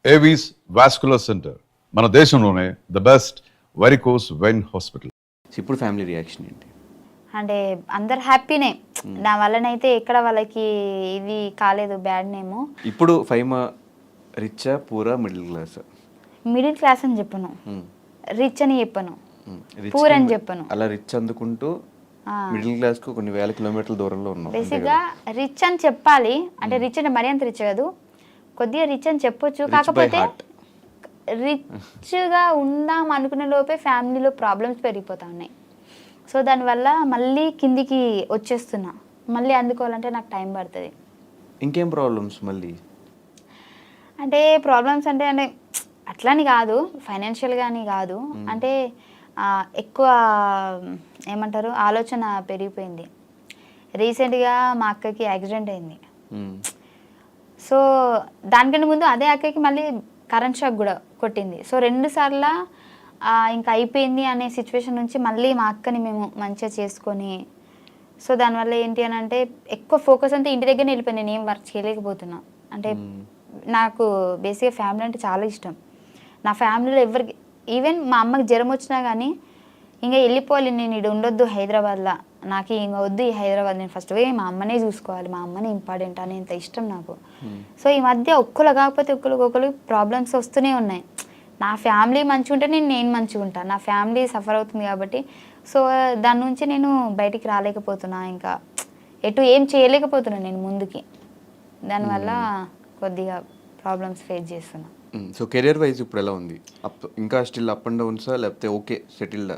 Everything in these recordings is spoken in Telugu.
ఏవీస్ వాస్కులర్ సెంటర్ మన దేశంలోనే the best varicose vein hospital. ఇప్పుడు ఫ్యామిలీ రియాక్షన్ ఏంటి? అంటే అందరు హ్యాపీనే. నా వల్లనైతే ఎక్కడ వాళ్ళకి ఇది కాలేదు బ్యాడ్ నేమ్. ఇప్పుడు ఫైమా రిచ్చా పూరా మిడిల్ క్లాస్? మిడిల్ క్లాస్ అని చెప్పను, రిచ్ అని చెప్పను, Rich పూర్ అని కి చెప్పను. అలా రిచ్ అందుకుంటూ మిడిల్ క్లాస్ కు కొన్ని వేల కిలోమీటర్ల దూరంలో ఉన్నాం. బేసిక్గా రిచ్ అని చెప్పాలి. అంటే రిచ్ అంటే మరీ అంత రిచ్ కాదు, కొద్దిగా రిచ్ అని చెప్పొచ్చు. కాకపోతే రిచ్గా ఉందాం అనుకునే లోపే ఫ్యామిలీలో ప్రాబ్లమ్స్ పెరిగిపోతా ఉన్నాయి. సో దానివల్ల మళ్ళీ కిందికి వచ్చేస్తున్నా. మళ్ళీ అందుకోవాలంటే నాకు టైం పడుతుంది. ఇంకేం ప్రాబ్లమ్స్ మళ్ళీ? అంటే ప్రాబ్లమ్స్ అంటే అంటే అట్లని కాదు, ఫైనాన్షియల్గా అని కాదు, అంటే ఎక్కువ ఏమంటారు ఆలోచన పెరిగిపోయింది. రీసెంట్గా మా అక్కకి యాక్సిడెంట్ అయింది. సో దానికంటే ముందు అదే అక్కకి మళ్ళీ కరెంట్ షాక్ కూడా కొట్టింది. సో 2 సార్లు ఇంకా అయిపోయింది అనే సిచ్యువేషన్ నుంచి మళ్ళీ మా అక్కని మేము మంచిగా చేసుకొని, సో దానివల్ల ఏంటి అని అంటే ఎక్కువ ఫోకస్ అంతా ఇంటి దగ్గరనే వెళ్ళిపోయింది. నేను ఏం వర్క్ చేయలేకపోతున్నా. అంటే నాకు బేసిక్గా ఫ్యామిలీ అంటే చాలా ఇష్టం. నా ఫ్యామిలీలో ఎవరికి, ఈవెన్ మా అమ్మకి జ్వరం వచ్చినా కానీ ఇంకా వెళ్ళిపోవాలి, నేను ఇక్కడ ఉండొద్దు హైదరాబాద్లో, నాకు ఇంకా వద్దు ఈ హైదరాబాద్, నేను ఫస్ట్ పోయి మా అమ్మనే చూసుకోవాలి, మా అమ్మనే ఇంపార్టెంట్ అనేంత ఇష్టం నాకు. సో ఈ మధ్య ఒక్కరు కాకపోతే ఒక్కరికి ప్రాబ్లమ్స్ వస్తూనే ఉన్నాయి. నా ఫ్యామిలీ మంచిగా ఉంటే నేను మంచిగా ఉంటాను, నా ఫ్యామిలీ సఫర్ అవుతుంది కాబట్టి. సో దాని నుంచి నేను బయటికి రాలేకపోతున్నా, ఇంకా ఎటు ఏం చేయలేకపోతున్నా నేను ముందుకి. దానివల్ల కొద్దిగా ప్రాబ్లమ్స్ ఫేస్ చేస్తున్నా. సో కెరియర్ వైజ్ ఇప్పుడు ఎలా ఉంది? ఇంకా స్టిల్ అప్ అండ్ డౌన్సా లేకపోతే ఓకే సెటిల్డ్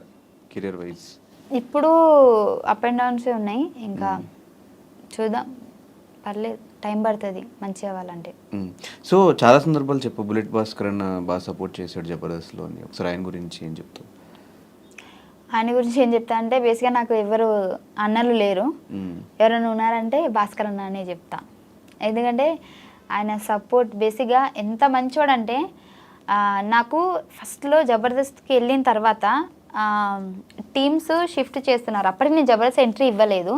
కెరియర్ వైజ్? ఇప్పుడు అప్ అండ్ డౌన్సే ఉన్నాయి. ఇంకా చూద్దాం, పర్లేదు, టైం పడుతుంది మంచి అవ్వాలంటే. సో చాలా సందర్భాలు చెప్పు, బుల్లెట్ భాస్కర్ అన్న బాగా సపోర్ట్ చేశాడు జబర్దస్త్లో అని. ఒకసారి ఆయన గురించి ఏం చెప్తావు? ఆయన గురించి ఏం చెప్తా అంటే బేసిక్గా నాకు ఎవరు అన్నలు లేరు. ఎవరైనా ఉన్నారంటే భాస్కర్ అన్న అనే చెప్తా. ఎందుకంటే ఆయన సపోర్ట్ బేసిక్గా ఎంత మంచోడంటే, నాకు ఫస్ట్లో జబర్దస్త్కి వెళ్ళిన తర్వాత టీమ్స్ షిఫ్ట్ చేస్తున్నారు. అప్పటికి నేను జబర్దస్త్ ఎంట్రీ ఇవ్వలేదు,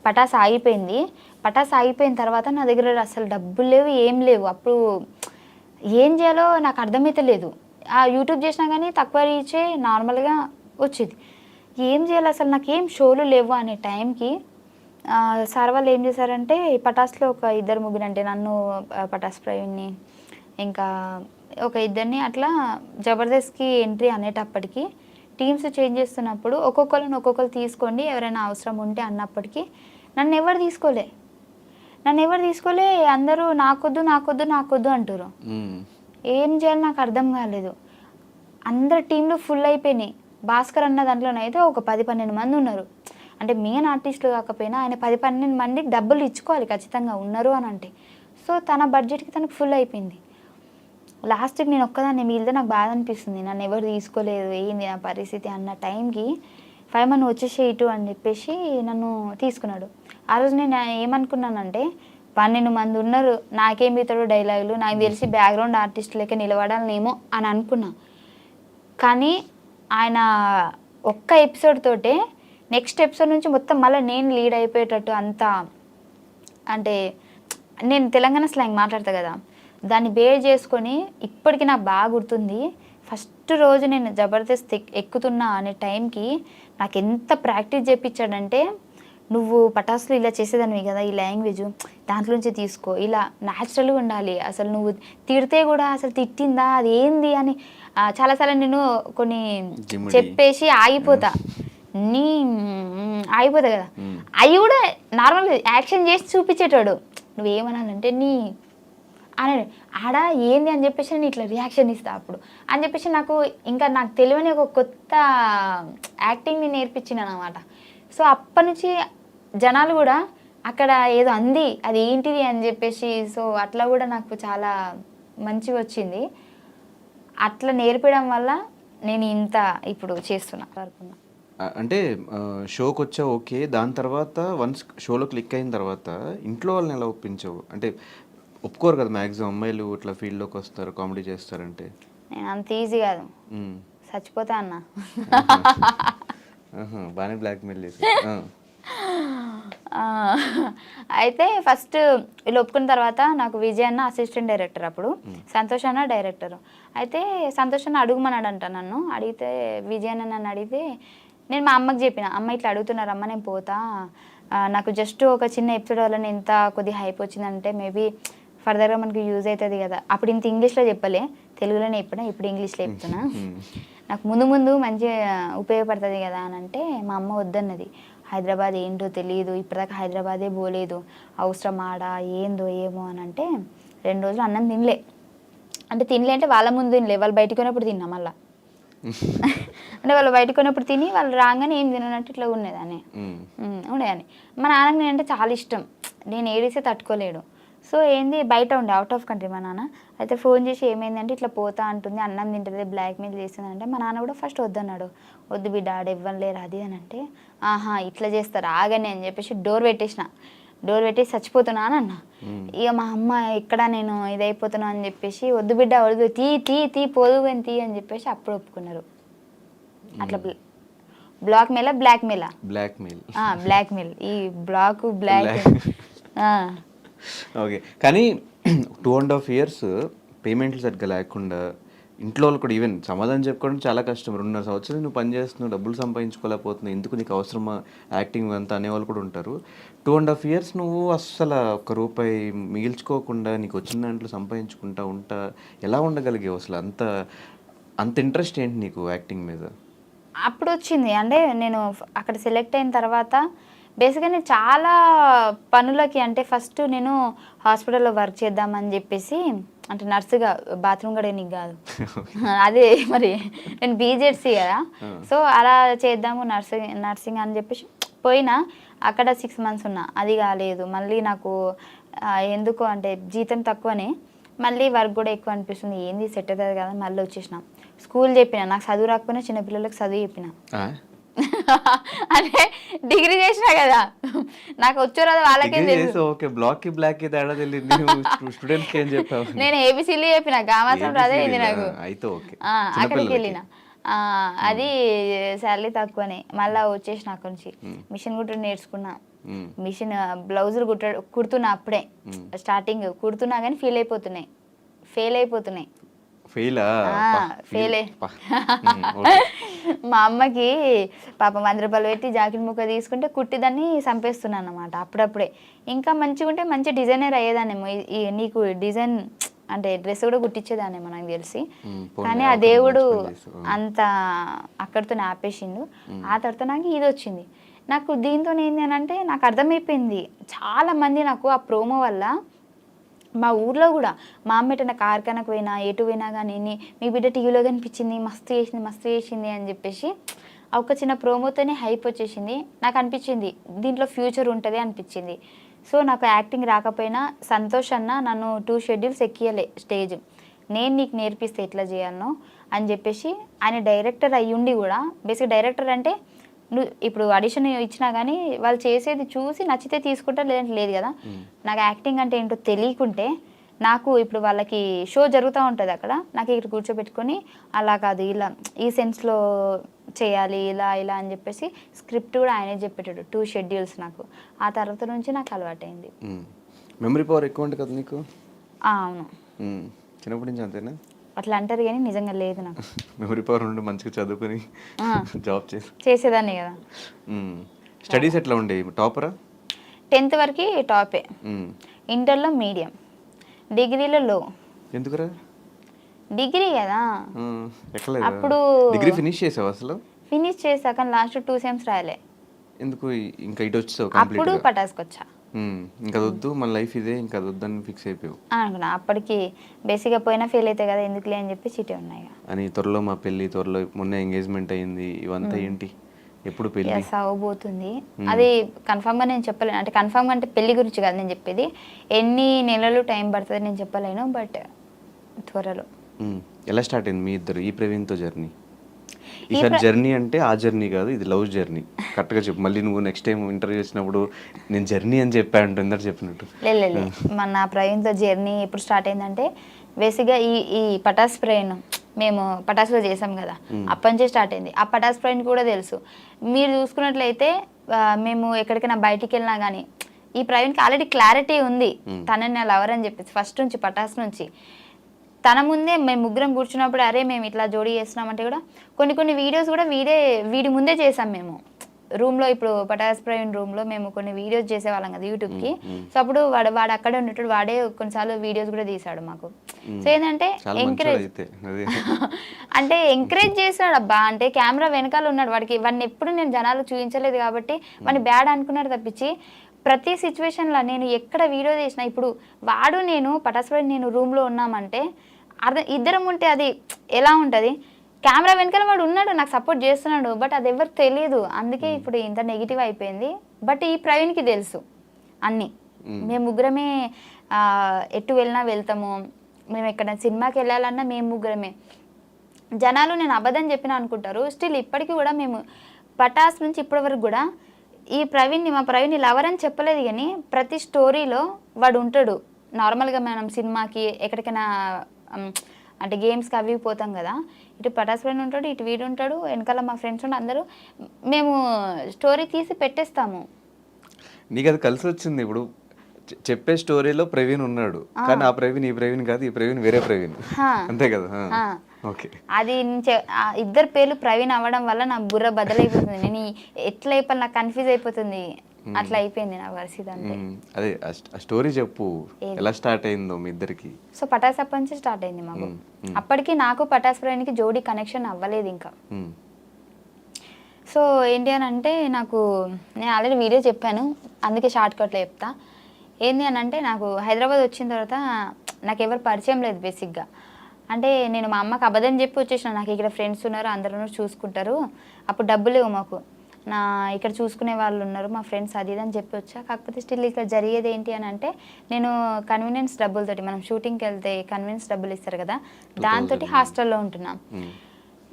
పటాస్ ఆగిపోయింది. పటాస్ ఆగిపోయిన తర్వాత నా దగ్గర అసలు డబ్బులు లేవు, ఏం లేవు. అప్పుడు ఏం చేయాలో నాకు అర్థమైతే లేదు. యూట్యూబ్ చేసినా కానీ తక్కువ రీచే నార్మల్గా వచ్చేది. ఏం చేయాలి అసలు, నాకు ఏం షోలు లేవు అనే టైంకి సార్ వాళ్ళు ఏం చేశారంటే పటాస్లో ఒక 2-3 అంటే నన్ను, పటాస్ ప్రవీణ్ని, ఇంకా ఒక 2 అట్లా జబర్దస్త్కి ఎంట్రీ అనేటప్పటికి టీమ్స్ చేంజ్ చేస్తున్నప్పుడు ఒక్కొక్కరు తీసుకోండి ఎవరైనా అవసరం ఉంటే అన్నప్పటికీ నన్ను ఎవరు తీసుకోలే. అందరూ నాకొద్దు అంటారు. ఏం చేయాలి నాకు అర్థం కాలేదు. అందరు టీంలు ఫుల్ అయిపోయినాయి. భాస్కర్ అన్న దాంట్లోనైతే ఒక 10-12 మంది ఉన్నారు. అంటే మెయిన్ ఆర్టిస్టులు కాకపోయినా ఆయన 10-12 మందికి డబ్బులు ఇచ్చుకోవాలి ఖచ్చితంగా ఉన్నారు అని అంటే. సో తన బడ్జెట్కి తనకు ఫుల్ అయిపోయింది. లాస్ట్కి నేను ఒక్కదాన్ని మిగిలితే నాకు బాధ అనిపిస్తుంది, నన్ను ఎవరు తీసుకోలేదు, ఏంది నా పరిస్థితి అన్న టైంకి ఫైమా నువ్వు వచ్చేసే ఇటు అని చెప్పేసి నన్ను తీసుకున్నాడు. ఆ రోజు నేను ఏమనుకున్నానంటే 12 మంది ఉన్నారు, నాకేం ఇతడు డైలాగులు, నాకు తెలిసి బ్యాక్గ్రౌండ్ ఆర్టిస్ట్ లెక్క నిలబడాలనేమో అని అనుకున్నా. కానీ ఆయన ఒక్క ఎపిసోడ్ తోటే నెక్స్ట్ ఎపిసోడ్ నుంచి మొత్తం మళ్ళీ నేను లీడ్ అయిపోయేటట్టు అంతా, అంటే నేను తెలంగాణ స్లాంగ్ మాట్లాడతా కదా, దాన్ని బేర్ చేసుకొని ఇప్పటికీ నాకు బాగా గుర్తుంది. ఫస్ట్ రోజు నేను జబర్దస్త్ ఎక్కుతున్నా అనే టైంకి నాకు ఎంత ప్రాక్టీస్ చేయించాడంటే, నువ్వు పటాసులు ఇలా చేసేదానివి కదా, ఈ లాంగ్వేజ్ దాంట్లోంచి తీసుకో, ఇలా న్యాచురల్గా ఉండాలి, అసలు నువ్వు తిడితే కూడా అసలు తిట్టిందా అది ఏంది అని చాలాసార్లు నేను కొన్ని చెప్పేసి ఆగిపోతా కదా, అవి కూడా నార్మల్గా యాక్షన్ చేసి చూపించేటాడు. నువ్వేమనాలంటే అన్నాడు ఆడ ఏంది అని చెప్పేసి నేను ఇట్లా రియాక్షన్ ఇస్తా అప్పుడు అని చెప్పేసి నాకు తెలియని ఒక కొత్త యాక్టింగ్ని నేర్పించినాను అనమాట. సో అప్పటి నుంచి జనాలు కూడా అక్కడ ఏదో అంది అది ఏంటిది అని చెప్పేసి, సో అట్లా కూడా నాకు చాలా మంచిగా వచ్చింది. అట్లా నేర్పడం వల్ల నేను ఇంత ఇప్పుడు చేస్తున్నా. అంటే షోకి వచ్చా ఓకే, దాని తర్వాత వన్స్ షోలో క్లిక్ అయిన తర్వాత ఇంట్లో వాళ్ళని ఎలా ఒప్పించావు? అంటే ఒప్పుకోరు కదా మ్యాక్సిమం అమ్మాయిలు ఇట్లా ఫీల్డ్లోకి వస్తారు కామెడీ చేస్తారంటే. నేను అంత ఈజీ కాదు, చచ్చిపోతా అన్న. బాగానే బ్లాక్మెయిల్ చేసి ఆ, అయితే ఫస్ట్ వీళ్ళు ఒప్పుకున్న తర్వాత నాకు విజయ్ అన్న అసిస్టెంట్ డైరెక్టర్, అప్పుడు సంతోష్ అన్న డైరెక్టర్. అయితే సంతోష్ అన్న అడుగుమన్నాడంట నన్ను. అడిగితే విజయ్ అన్న నన్ను అడిగితే నేను మా అమ్మకి చెప్పిన, అమ్మ ఇట్లా అడుగుతున్నారు అమ్మ, నేను పోతా, నాకు జస్ట్ ఒక చిన్న ఎపిసోడ్ వల్ల నేను ఇంత కొద్దిగా హైప్ వచ్చిందంటే మేబీ ఫర్దర్గా మనకి యూజ్ అవుతుంది కదా. అప్పుడు ఇంత ఇంగ్లీష్లో చెప్పలే, తెలుగులోనే చెప్పినా, ఇప్పుడు ఇంగ్లీష్లో చెప్తున్నా. నాకు ముందు ముందు మంచిగా ఉపయోగపడుతుంది కదా అని అంటే మా అమ్మ వద్దన్నది. హైదరాబాద్ ఏంటో తెలియదు, ఇప్పటిదాకా హైదరాబాదే పోలేదు, అవసరం ఆడ ఏందో ఏమో అని అంటే 2 రోజులు అన్నం తినలే. అంటే తినలే అంటే వాళ్ళ ముందు తినలే, వాళ్ళు బయటకు పోయినప్పుడు తిన్నా మళ్ళా. అంటే వాళ్ళు బయటకు పోయినప్పుడు తిని వాళ్ళు రాగానే ఏం తిననట్టు ఇట్లా ఉండేదాన్ని. ఉండేదాన్ని. మా నాన్నకి నేనంటే చాలా ఇష్టం, నేను ఏడిస్తే తట్టుకోలేడు. సో ఏంది బయట ఉండే, అవుట్ ఆఫ్ కంట్రీ మా నాన్న. అయితే ఫోన్ చేసి ఏమైందంటే ఇట్లా పోతా అంటుంది, అన్నం తింటుంది, బ్లాక్మెయిల్ చేస్తుంది అంటే మా నాన్న కూడా ఫస్ట్ వద్దన్నాడు. వద్దు బిడ్డ ఆడ ఇవ్వలేరు అది అని అంటే, ఆహా ఇట్లా చేస్తారు ఆగని అని చెప్పేసి డోర్ పెట్టేసిన. డోర్ పెట్టేసి చచ్చిపోతున్నా అని అన్న. ఇక మా అమ్మ ఇక్కడ నేను ఇదైపోతున్నా అని చెప్పేసి, వద్దు బిడ్డ వద్దు, తీ తీ తీ పోదు అని తీ అని చెప్పేసి అప్పుడు ఒప్పుకున్నారు. అట్లా బ్లాక్ మెయిల్ బ్లాక్మెయిల్, ఈ బ్లాక్ బ్లాక్. ఓకే, కానీ 2.5 years పేమెంట్లు సరిగ్గా లేకుండా ఇంట్లో వాళ్ళు కూడా ఈవెన్ సమాధానం చెప్పుకోవడం చాలా కష్టం. 2.5 సంవత్సరాలు నువ్వు పని చేస్తున్నావు, డబ్బులు సంపాదించుకోలేకపోతున్నావు, ఎందుకు నీకు అవసరమా యాక్టింగ్ అంతా అనేవాళ్ళు కూడా ఉంటారు. 2.5 years నువ్వు అస్సలు ₹1 మిగిల్చుకోకుండా నీకు వచ్చిన దాంట్లో సంపాదించుకుంటా ఉంటా ఎలా ఉండగలిగావు అసలు? అంత అంత ఇంట్రెస్ట్ ఏంటి నీకు యాక్టింగ్ మీద? అప్పుడు వచ్చింది. అంటే నేను అక్కడ సెలెక్ట్ అయిన తర్వాత బేసిక్గా నేను చాలా పనులకి, అంటే ఫస్ట్ నేను హాస్పిటల్లో వర్క్ చేద్దామని చెప్పేసి, అంటే నర్సుగా, బాత్రూమ్ కూడా నీకు కాదు అదే మరి నేను బీజెడ్సీ కదా. సో అలా చేద్దాము నర్సింగ్ అని చెప్పేసి పోయినా. అక్కడ 6 months ఉన్నా, అది కాలేదు. మళ్ళీ నాకు ఎందుకు అంటే జీతం తక్కువనే, మళ్ళీ వర్క్ కూడా ఎక్కువ అనిపిస్తుంది, ఏంది సెట్ అవుతుంది కదా, మళ్ళీ వచ్చేసిన. స్కూల్ చెప్పిన, నాకు చదువు రాకపోయినా చిన్నపిల్లలకు చదువు చెప్పిన. అంటే డిగ్రీ చేసినా కదా, నాకు వచ్చో రాదు వాళ్ళకేం తెలుసు. ఓకే, బ్లాక్ కి బ్లాక్ కి తేడా తెలియదు, స్టూడెంట్స్ కి ఏం చెప్పావు? నేను ఏబిసిలు చెప్పిన, గామాసం అదే అయింది నాకు. అయితే ఓకే, అక్కడికి వెళ్ళిన. అది శాలరీ తక్కువనే. మళ్ళీ వచ్చేసిన అక్కడి నుంచి. మిషన్ కుట్టడం నేర్చుకున్నా. మిషన్ బ్లౌజులు కుడుతున్నా అప్పుడే, స్టార్టింగ్ కుడుతున్నా కానీ ఫెయిల్ అయిపోతున్నాయి. మా అమ్మకి పాపం ₹100 పెట్టి జాకెట్ ముక్క తీసుకుంటే కుట్టి దాన్ని చంపేస్తున్నాను అనమాట అప్పుడప్పుడే. ఇంకా మంచిగా ఉంటే మంచి డిజైనర్ అయ్యేదాన్నేమో, నీకు డిజైన్ అంటే డ్రెస్ కూడా కుట్టించేదాన్నేమో నాకు తెలిసి. కానీ ఆ దేవుడు అంత అక్కడితో ఆపేసిండు. ఆ తర్వాత నాకు ఇది వచ్చింది. నాకు దీంతో ఏంటి అని అంటే నాకు అర్థమైపోయింది, చాలా మంది నాకు ఆ ప్రోమో వల్ల, మా ఊర్లో కూడా మా అమ్మ ఎటన్నా కార్ఖానకు పోయినా ఎటు పోయినా కానీ మీ బిడ్డ టీవీలో కనిపించింది, మస్తు చేసింది అని చెప్పేసి ఒక చిన్న ప్రోమోతోనే హైప్ వచ్చేసింది. నాకు అనిపించింది దీంట్లో ఫ్యూచర్ ఉంటుంది అనిపించింది. సో నాకు యాక్టింగ్ రాకపోయినా సంతోష్ అన్న నన్ను 2 schedules ఎక్కియలే స్టేజ్, నేను నీకు నేర్పిస్తే ఎట్లా చేయాలనో అని చెప్పేసి. ఆయన డైరెక్టర్ అయ్యుండి కూడా, బేసిక్ డైరెక్టర్ అంటే నువ్వు ఇప్పుడు ఆడిషన్ ఇచ్చినా కానీ వాళ్ళు చేసేది చూసి నచ్చితే తీసుకుంటా, లేదంటే లేదు కదా. నాకు యాక్టింగ్ అంటే ఏంటో తెలియకుంటే, నాకు ఇప్పుడు వాళ్ళకి షో జరుగుతూ ఉంటుంది అక్కడ, నాకు ఇక్కడ కూర్చోబెట్టుకొని అలా కాదు ఇలా ఈ సెన్స్లో చేయాలి ఇలా ఇలా అని చెప్పేసి స్క్రిప్ట్ కూడా ఆయనే చెప్పేటాడు, 2 schedules నాకు. ఆ తర్వాత నుంచి నాకు అలవాటైంది. మెమరీ పవర్ ఎక్కువ ఉంటుంది కదా నీకు? అవును, చిన్నప్పటి నుంచి అంతేనా? అట్లా అంటారు కానీ నిజంగా లేదు నాకు. మెమరీ పవర్ ఉండి మంచిగా చదువుకుని జాబ్ చేసేదాన్ని కదా. స్టడీస్ ఎట్లా ఉండేవి? టాపరా? 10th వరకు టాపే, ఇంటర్లో మీడియం, డిగ్రీలో లో. ఎందుకురా? డిగ్రీ కదా అప్పుడు. డిగ్రీ ఫినిష్ చేసావు అసలు? ఫినిష్ చేసా కానీ లాస్ట్ 2 sems రాయలే. ఎందుకు ఇంకా ఇటు వచ్చావు? అప్పుడు పటాస్కొచ్చా. ఇంకా వద్దు మన లైఫ్ ఇదే, ఇంకా వద్దని ఫిక్స్ అయిపోయావు అనుకున్నా. అప్పటికి బేసిక్గా పోయినా ఫెయిల్ అవుతాయి కదా, ఎందుకులే అని చెప్పి చీటీ ఉన్నాయి అని. త్వరలో మా పెళ్ళి, త్వరలో మొన్న ఎంగేజ్మెంట్ అయింది, ఇవంతా ఏంటి? ఎప్పుడు పెళ్ళి? సాగబోతుంది అది కన్ఫామ్గా నేను చెప్పలేను. అంటే కన్ఫామ్గా అంటే పెళ్లి గురించి కాదు నేను చెప్పేది, ఎన్ని నెలలు టైం పడుతుంది నేను చెప్పలేను, బట్ త్వరలో. ఎలా స్టార్ట్ అయింది మీ ఇద్దరు ఈ ప్రవీణ్తో జర్నీ? ఈసారి జర్నీ అంటే ఆ జర్నీ కాదు, ఇది లవ్ జర్నీ. కరెక్ట్గా చెప్పు, మళ్ళీ నువ్వు నెక్స్ట్ టైం ఇంటర్వ్యూ చేసినప్పుడు నేను జర్నీ అని చెప్పాను ఇందరు చెప్పినట్టు. లేదు మన ప్రవీణ్తో జర్నీ ఎప్పుడు స్టార్ట్ అయిందంటే, బేసిక్గా ఈ పటాస్ ప్రవీణ్ మేము పటాస్లో చేసాం కదా, అప్పటి నుంచే స్టార్ట్ అయింది. ఆ పటాస్ ప్రవీణ్ కూడా తెలుసు. మీరు చూసుకున్నట్లయితే మేము ఎక్కడికైనా బయటికి వెళ్ళినా కానీ ఈ ప్రవీణ్కి ఆల్రెడీ క్లారిటీ ఉంది తనని నా లవర్ అని చెప్పేసి ఫస్ట్ నుంచి పటాస్ నుంచి. తన ముందే మేము ముగ్గురం కూర్చున్నప్పుడు అరే మేము ఇట్లా జోడీ చేస్తున్నామంటే కూడా కొన్ని వీడియోస్ కూడా వీడి ముందే చేసాం మేము రూమ్లో. ఇప్పుడు పటాస్ ప్రవీణ్ రూమ్లో మేము కొన్ని వీడియోస్ చేసేవాళ్ళం కదా యూట్యూబ్కి. సో అప్పుడు వాడు అక్కడే ఉండేటప్పుడు వాడే కొన్నిసార్లు వీడియోస్ కూడా తీసాడు మాకు. సో ఏంటంటే ఎంకరేజ్ అంటే ఎంకరేజ్ చేశాడు అబ్బా. అంటే కెమెరా వెనకాల ఉన్నాడు, వాడిని ఎప్పుడు నేను జనాలు చూపించలేదు కాబట్టి వాడిని బ్యాడ్ అనుకున్నాడు తప్పించి ప్రతి సిచ్యువేషన్లో నేను ఎక్కడ వీడియో చేసినా ఇప్పుడు వాడు నేను పటాస్ ప్రవీణ్ నేను రూమ్లో ఉన్నామంటే ఇద్దరం ఉంటే అది ఎలా ఉంటుంది, కెమెరా వెనకాల వాడు ఉన్నాడు నాకు సపోర్ట్ చేస్తున్నాడు బట్ అది ఎవరికి తెలియదు. అందుకే ఇప్పుడు ఇంత నెగిటివ్ అయిపోయింది. బట్ ఈ ప్రవీణ్కి తెలుసు అన్నీ. మేము ముగ్గురమే ఎటు వెళ్ళినా వెళ్తాము, మేము ఎక్కడ సినిమాకి వెళ్ళాలన్నా మేము ముగ్గురమే. జనాలు నేను అబద్ధం చెప్పినా అనుకుంటారు, స్టిల్ ఇప్పటికీ కూడా మేము పటాస్ నుంచి ఇప్పటి వరకు కూడా మా ప్రవీణ్ని లవర్ అని చెప్పలేదు కానీ ప్రతి స్టోరీలో వాడు ఉంటాడు. నార్మల్గా మనం సినిమాకి ఎక్కడికైనా అంటే గేమ్స్కి అవి పోతాం కదా, ఇటు పటాస్ ప్రవీణ్ ఉంటాడు, ఇటు వీడు ఉంటాడు, వెనకాల మా ఫ్రెండ్స్ ఉంటారు, అందరూ మేము స్టోరీ తీసి పెట్టేస్తాము. నీకు అది కలిసి వచ్చింది. ఇప్పుడు చెప్పే స్టోరీలో ప్రవీణ్ ఉన్నాడు కానీ ఆ ప్రవీణ్ ఈ ప్రవీణ్ కాదు, ఈ ప్రవీణ్ వేరే ప్రవీణ్, అంతే కదా? ఓకే. అది ఇద్దరు పేర్లు ప్రవీణ్ అవ్వడం వల్ల నా బుర్ర బదలైపోతుంది. నేను ఎట్లా అయిపోయి నాకు కన్ఫ్యూజ్ అయిపోతుంది, అట్లా అయిపోయింది నా పరిస్థితి అంతే. అదే ఆ స్టోరీ చెప్పు, ఎలా స్టార్ట్ అయిందో మీ ఇద్దరికి? సో పటాస్ అప్పటి నుంచి స్టార్ట్ అయింది మాకు. అప్పటికి నాకు పటాస్ ప్రవీణ్కి జోడీ కనెక్షన్ అవ్వలేదు ఇంకా. సో ఏంటి అని అంటే నాకు నేను ఆల్రెడీ వీడియో చెప్పాను, అందుకే షార్ట్ కట్లో చెప్తా. ఏంటి అని అంటే నాకు హైదరాబాద్ వచ్చిన తర్వాత నాకు ఎవరు పరిచయం లేదు బేసిక్గా. అంటే నేను మా అమ్మకి అబద్ధం చెప్పి వచ్చేసిన, నాకు ఇక్కడ ఫ్రెండ్స్ ఉన్నారు అందరూ చూసుకుంటారు, అప్పుడు డబ్బులు లేవు మాకు, ఇక్కడ చూసుకునే వాళ్ళు ఉన్నారు మా ఫ్రెండ్స్ అది అని చెప్పి వచ్చా. కాకపోతే స్టిల్ ఇక్కడ జరిగేది ఏంటి అని అంటే నేను కన్వీనియన్స్ డబ్బులతోటి, మనం షూటింగ్కి వెళ్తే కన్వీనియన్స్ డబ్బులు ఇస్తారు కదా, దాంతో హాస్టల్లో ఉంటున్నాం.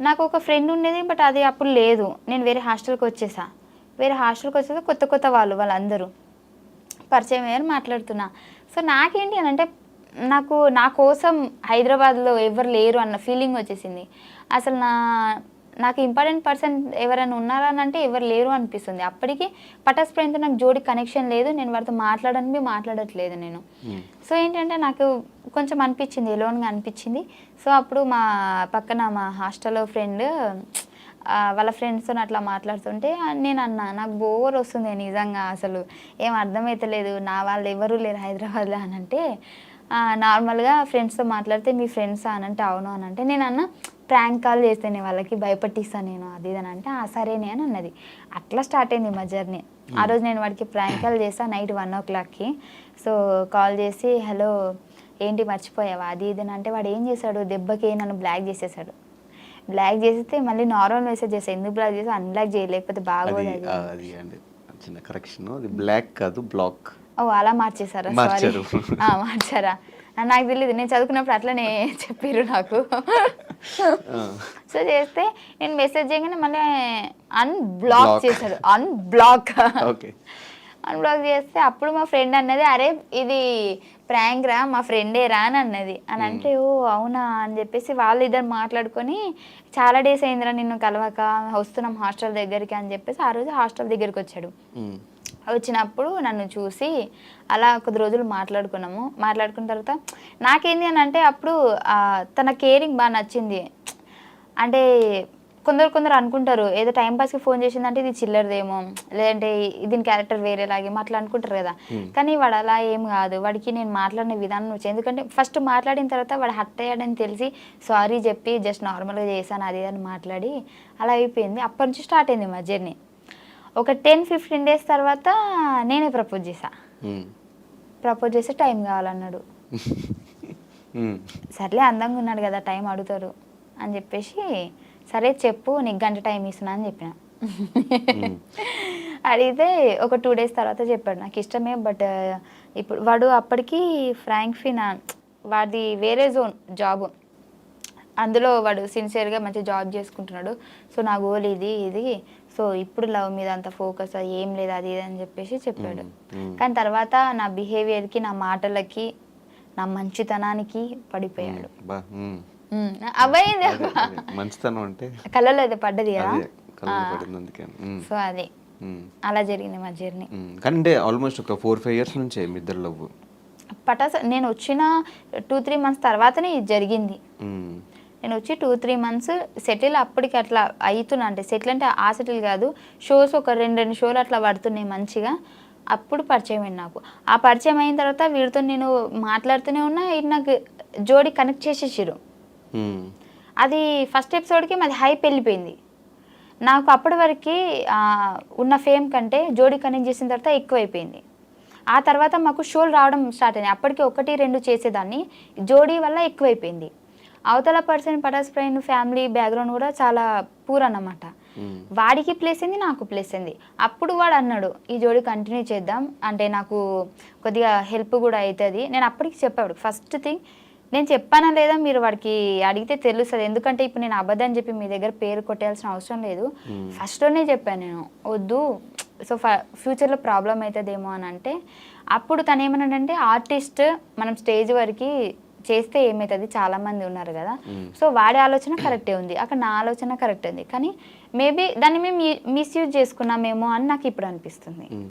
నాకు ఒక ఫ్రెండ్ ఉండేది బట్ అది అప్పుడు లేదు, నేను వేరే హాస్టల్కి వచ్చేసా. కొత్త వాళ్ళందరూ పరిచయం అయ్యారు, మాట్లాడుతున్నా. సో నాకేంటి అని అంటే నా కోసం హైదరాబాద్లో ఎవరు లేరు అన్న ఫీలింగ్ వచ్చేసింది. అసలు నాకు ఇంపార్టెంట్ పర్సన్ ఎవరైనా ఉన్నారా అని అంటే ఎవరు లేరు అనిపిస్తుంది. అప్పటికి పటాస్ ప్రవీణ్తో నాకు జోడి కనెక్షన్ లేదు, నేను వారితో మాట్లాడట్లేదు నేను. సో ఏంటంటే నాకు కొంచెం అనిపించింది, ఎలోన్గా అనిపించింది. సో అప్పుడు మా పక్కన మా హాస్టల్లో ఫ్రెండ్ వాళ్ళ ఫ్రెండ్స్తో అట్లా మాట్లాడుతుంటే నేను అన్నా నాకు బోర్ వస్తుంది నిజంగా, అసలు ఏం అర్థమవుతలేదు, నా వాళ్ళు ఎవరు లేరు హైదరాబాద్లో అని అంటే నార్మల్గా ఫ్రెండ్స్తో మాట్లాడితే మీ ఫ్రెండ్సా అని అంటే అవును అని అంటే నేను అన్న ప్రాంక్ కాల్ చేస్తేనే వాళ్ళకి భయపట్టిస్తాను నేను అది అని అంటే సరేనే అని అన్నది. అట్లా స్టార్ట్ అయింది మా జర్నీ. ఆ రోజు నేను వాడికి ప్రాంక్ కాల్ చేస్తాను నైట్ 1 o'clockకి. సో కాల్ చేసి హలో ఏంటి మర్చిపోయావా అది ఇది అని అంటే వాడు ఏం చేశాడు, దెబ్బకి నన్ను బ్లాక్ చేసేసాడు. బ్లాక్ చేస్తే మళ్ళీ నార్మల్ మెసేజ్ చేస్తాను, ఎందుకు బ్లాక్ చేసి అన్బ్లాక్ చేయలేకపోతే బాగోదు అది. చిన్న కరెక్షన్, అది బ్లాక్ కాదు బ్లాక్. ఓ అలా మార్చేసారా? మార్చారా? నాకు తెలియదు, నేను చదువుకున్నప్పుడు అట్లనే చెప్పారు నాకు. సో చేస్తే నేను మెసేజ్ చేయగానే మళ్ళీ అన్బ్లాక్ చేశాడు. అన్బ్లాక్ చేస్తే అప్పుడు మా ఫ్రెండ్ అన్నది అరే ఇది ప్రాంక్ రా, మా ఫ్రెండే రా అని అన్నది. అని అంటే ఓ అవునా అని చెప్పేసి వాళ్ళిద్దరు మాట్లాడుకొని చాలా డేస్ అయిందిరా నిన్ను కలవక, వస్తున్నాం హాస్టల్ దగ్గరికి అని చెప్పేసి ఆ రోజు హాస్టల్ దగ్గరికి వచ్చాడు. వచ్చినప్పుడు నన్ను చూసి అలా కొద్ది రోజులు మాట్లాడుకున్న తర్వాత నాకేంది అని అంటే అప్పుడు తన కేరింగ్ బాగా నచ్చింది. అంటే కొందరు అనుకుంటారు ఏదో టైంపాస్కి ఫోన్ చేసిందంటే ఇది చిల్లరదేమో, లేదంటే దీని క్యారెక్టర్ వేరేలాగేమో అట్లా అనుకుంటారు కదా. కానీ వాడు అలా ఏం కాదు, వాడికి నేను మాట్లాడిన విధానం వచ్చి, ఎందుకంటే ఫస్ట్ మాట్లాడిన తర్వాత వాడు హర్ట్ అయ్యాడని తెలిసి సారీ చెప్పి జస్ట్ నార్మల్గా చేశాను అది అని మాట్లాడి అలా అయిపోయింది. అప్పటి నుంచి స్టార్ట్ అయింది మా జర్నీ. ఒక 10-15 days తర్వాత నేనే ప్రపోజ్ చేస్తే టైం కావాలన్నాడు. సర్లే అందంగా ఉన్నాడు కదా టైం అడుగుతారు అని చెప్పేసి సరే చెప్పు నీకు 1 గంట టైం ఇస్తున్నా అని చెప్పిన. అడిగితే ఒక 2 days తర్వాత చెప్పాడు నాకు ఇష్టమే బట్ ఇప్పుడు వాడు అప్పటికి ఫ్రాంక్ ఫినాన్స్ వాడి వేరే జోన్ జాబ్, అందులో వాడు సిన్సియర్గా మంచి జాబ్ చేసుకుంటున్నాడు. సో నా గోల్ ఇది సో ఇప్పుడు లవ్ మీద అంత ఫోకస్ ఏం లేదు అది ఇది అని చెప్పేసి చెప్పాడు. కానీ తర్వాత నా బిహేవియర్కి, నా మాటలకి, నా మంచితనానికి పడిపోయాడు. మంచితనం అంటే కళ్ళలో అయితే పడ్డది కదా. సో అది అలా జరిగింది మా జర్నీ. కానీ అంటే ఆల్మోస్ట్ ఒక 4-5 ఇయర్స్ నుంచే మీ ఇద్దరు లవ్. పటాస్ నేను వచ్చిన 2-3 మంత్స్ తర్వాతనే ఇది జరిగింది. నేను వచ్చి 2-3 మంత్స్ సెటిల్ అప్పటికి అట్లా అవుతున్నా, అంటే సెటిల్ అంటే ఆ సెటిల్ కాదు, షోస్ ఒక 2 షోలు అట్లా పడుతున్నాయి మంచిగా. అప్పుడు పరిచయం అయింది నాకు. ఆ పరిచయం అయిన తర్వాత వీడితో నేను మాట్లాడుతూనే ఉన్నా, ఇది నాకు జోడీ కనెక్ట్ చేసేసారు. అది ఫస్ట్ ఎపిసోడ్కి మాది హైప్ వెళ్ళిపోయింది. నాకు అప్పటి వరకు ఉన్న ఫేమ్ కంటే జోడీ కనెక్ట్ చేసిన తర్వాత ఎక్కువైపోయింది. ఆ తర్వాత మాకు షోలు రావడం స్టార్ట్ అయినాయి. అప్పటికి 1-2 చేసేదాన్ని, జోడీ వల్ల ఎక్కువైపోయింది. అవతల పర్సన్ పటాస్ ఫ్రెండ్ ఫ్యామిలీ బ్యాక్గ్రౌండ్ కూడా చాలా పూర్ అన్నమాట. వాడికి ప్లేస్ అయింది, నాకు ప్లేస్ అయింది. అప్పుడు వాడు అన్నాడు ఈ జోడీ కంటిన్యూ చేద్దాం, అంటే నాకు కొద్దిగా హెల్ప్ కూడా అవుతుంది. నేను అప్పటికి చెప్పాడు ఫస్ట్ థింగ్, నేను చెప్పానా లేదా మీరు వాడికి అడిగితే తెలుస్తుంది, ఎందుకంటే ఇప్పుడు నేను అబద్ధం చెప్పి మీ దగ్గర పేరు కొట్టేయాల్సిన అవసరం లేదు. ఫస్ట్లోనే చెప్పాను నేను వద్దు, సో ఫ్యూచర్లో ప్రాబ్లం అవుతుందేమో అని. అంటే అప్పుడు తను ఏమన్నాడంటే ఆర్టిస్ట్ మనం స్టేజ్ వరకు చేస్తే ఏమవుతుంది, చాలామంది ఉన్నారు కదా, సో వాడి ఆలోచన కరెక్టే ఉంది, అక్కడ నా ఆలోచన కరెక్ట్ ఉంది, కానీ మేబీ దాన్ని మేము మిస్యూజ్ చేసుకున్నామేమో అని నాకు ఇప్పుడు అనిపిస్తుంది.